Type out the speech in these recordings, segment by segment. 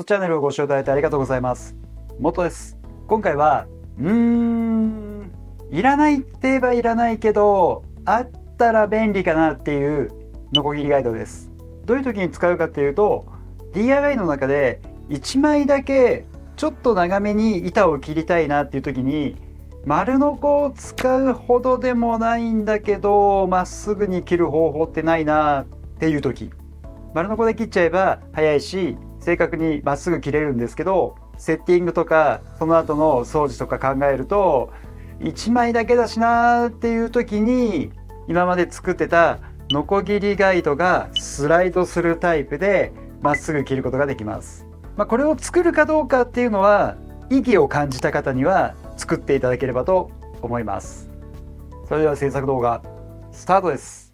チャンネルをご視聴いただいてありがとうございます。元です。今回は、いらないって言えばいらないけど、あったら便利かなっていうノコギリガイドです。どういう時に使うかっていうと、DIY の中で1枚だけちょっと長めに板を切りたいなっていう時に、丸ノコを使うほどでもないんだけど、まっすぐに切る方法ってないなっていう時。丸ノコで切っちゃえば早いし、正確にまっすぐ切れるんですけど、セッティングとかその後の掃除とか考えると、1枚だけだしなーっていう時に、今まで作ってたノコギリガイドがスライドするタイプでまっすぐ切ることができます。これを作るかどうかっていうのは、意義を感じた方には作っていただければと思います。それでは制作動画スタートです。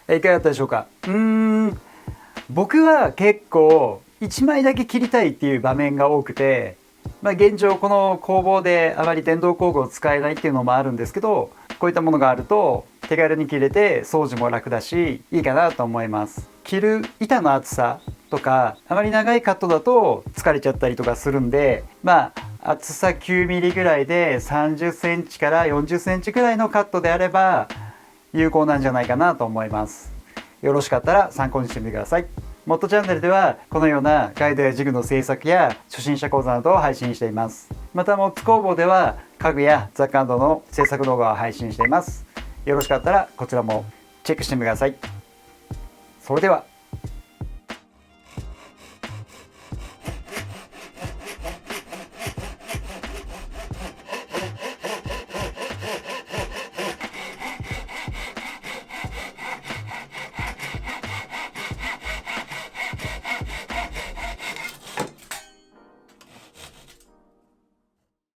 いかがだったでしょうか。僕は結構1枚だけ切りたいっていう場面が多くて、現状この工房であまり電動工具を使えないっていうのもあるんですけど、こういったものがあると手軽に切れて掃除も楽だしいいかなと思います。切る板の厚さとかあまり長いカットだと疲れちゃったりとかするんで、厚さ 9mm ぐらいで30センチから40センチぐらいのカットであれば有効なんじゃないかなと思います。よろしかったら参考にしてみてください。モットチャンネルではこのようなガイドやジグの制作や初心者講座などを配信しています。またモッツ工房では家具や雑貨などの制作動画を配信しています。よろしかったらこちらもチェックしてみてください。それでは。